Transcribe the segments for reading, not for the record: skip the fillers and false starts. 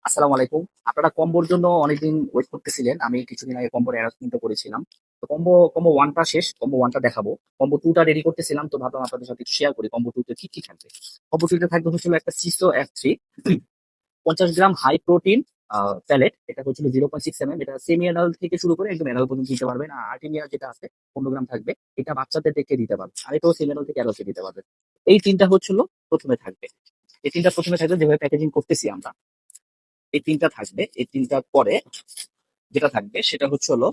আসসালামু আলাইকুম। আপনারা কম্বোর জন্য অনেকদিন ওয়েট করতেছিলেন। আমি কিছুদিন আগে কম্বোর অ্যানাউন্সমেন্টও করেছিলাম। তো কম্বো 1 টা শেষ। কম্বো 1 টা দেখাবো। কম্বো 2 টা রেডি করতেছিলাম। তো ভাবলাম আপনাদের সাথে একটু শেয়ার করি কম্বো 2 তে কি থাকবে। কম্বো 2 তে থাকবে হচ্ছিল একটা সিসো F3 50 গ্রাম হাই প্রোটিন প্যালেট। এটা হচ্ছিল 0.6 এটা সেমি অ্যাডাল্ট থেকে শুরু করে একদম অ্যাডাল্ট পর্যন্ত দিতে পারবেন। আর আর্টিমিয়া যেটা আছে 15 গ্রাম থাকবে। এটা বাচ্চাদের থেকে দিতে পারবে। আর এটাও সেমি অ্যাডাল্ট থেকে অ্যাডাল্টে দিতে পারবে। এই ৩ টা হচ্ছিল ১ম এ থাকবে। এই ৩ টা ১ম এ থাকবে যেভাবে প্যাকেজিং করতেছি আমরা। এই ৩ টা থাকবে। এই ৩ টার পরে যেটা থাকবে সেটা হচ্ছে হলো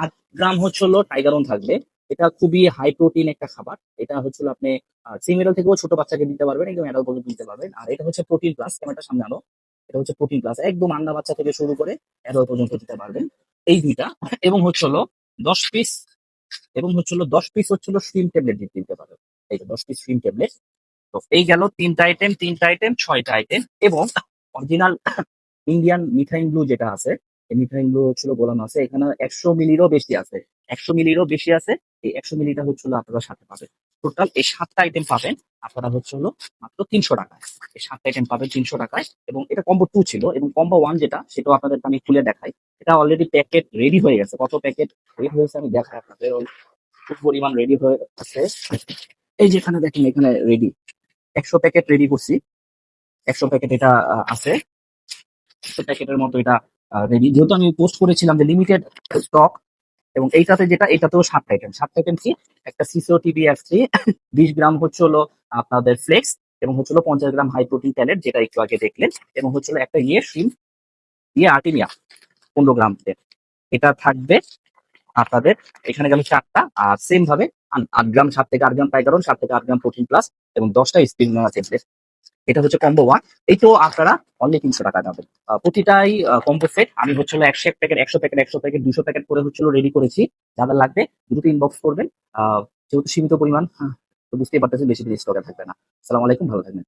৮ গ্রাম হচ্ছে হলো টাইগারন থাকবে। এটা খুবই হাই প্রোটিন একটা খাবার। এটা হচ্ছে হলো আপনি ফিমেল থেকেও ছোট বাচ্চাকে দিতে পারবেন, একদম অ্যাডাল্ট পর্যন্ত দিতে পারবেন। আর এটা হচ্ছে প্রোটিন প্লাস, ক্যামেরাটা সামনে আনো। এটা হচ্ছে প্রোটিন প্লাস। একদম আন্ডা বাচ্চা থেকে শুরু করে অ্যাডাল্ট পর্যন্ত দিতে পারবেন। এই ২ টা এবং হচ্ছে হলো ১০ পিস এবং হচ্ছে হলো ১০ পিস হচ্ছে হলো শ্রিম ট্যাবলেট দিতে পারবেন। এই যে ১০ পিস শ্রিম ট্যাবলেট। তো এই গেল ৩ টা আইটেম, ৩ টা আইটেম, ৬ টা আইটেম এবং অরিজিনাল ইন্ডিয়ান মিথাইন ব্লু যেটা আছে, এই মিথাইন ব্লু হচ্ছিল গোলাম আছে। এখানে ১০০ মিলিরও বেশি আছে। ১০০ মিলিরও বেশি আছে। এই ১০০ মিলিটা হচ্ছিল আপনারা সাথে পাবেন। টোটাল এই ৭ টা আইটেম পাবেন আপনারা হচ্ছে হলো মাত্র ৩০০ টাকায়। এই ৭ টা আইটেম পাবেন ৩০০ টাকায় এবং এটা কম্বো 2 ছিল এবং কম্বো 1 যেটা সেটাও আপনাদেরকে আমি খুলে দেখাই। এটা অলরেডি প্যাকেট রেডি হয়ে গেছে। কত প্যাকেট রেডি হয়েছে আমি দেখাই আপনাদের। খুব পরিমাণ রেডি হয়ে আছে। এই যে এখানে দেখেন, এখানে রেডি ১০০ প্যাকেট রেডি করছি। ১০০ প্যাকেট এটা আছে। ১০০ প্যাকেটের মতো এটা রেডি। যেহেতু আমি পোস্ট করেছিলাম যে লিমিটেড স্টক এবং এইটাতে যেটা এটাতেও ৭ টা আইটেম। ৭ টা আইটেম কি? একটা সিসো টিবি F3 ২০ গ্রাম হচ্ছে হলো আপনাদের ফ্লেক্স এবং হচ্ছে হলো ৫০ গ্রাম হাই প্রোটিন প্যালেট যেটা একটু আগে দেখলেন এবং হচ্ছে হলো একটা শ্রিম আর্টিমিয়া ১৫ গ্রাম এটা থাকবে আপনাদের। এখানে গেল ৪ টা। আর সেম ভাবে ৮ গ্রাম ৭ থেকে ৮ গ্রাম টাইগারন, ৭ থেকে ৮ গ্রাম প্রোটিন প্লাস এবং ১০ টা স্পিরুলিনা ট্যাবলেট। এটা হচ্ছে কম্বো 1। এই তো আপনারা অনলি ৩০০ টাকা পাবেন। প্রতিটাই কম্বো সেট। আমি হচ্ছে হলো ১০০ প্যাকেট, ১০০ প্যাকেট, ১০০ প্যাকেট, ২০০ প্যাকেট করে হচ্ছে হলো রেডি করেছি। যাদের লাগবে দ্রুত ইনবক্স করবেন। যেহেতু সীমিত পরিমাণ, তো বুঝতেই পারতেছেন বেশি দিন স্টকে থাকবে না। আসসালামু আলাইকুম, ভালো থাকবেন।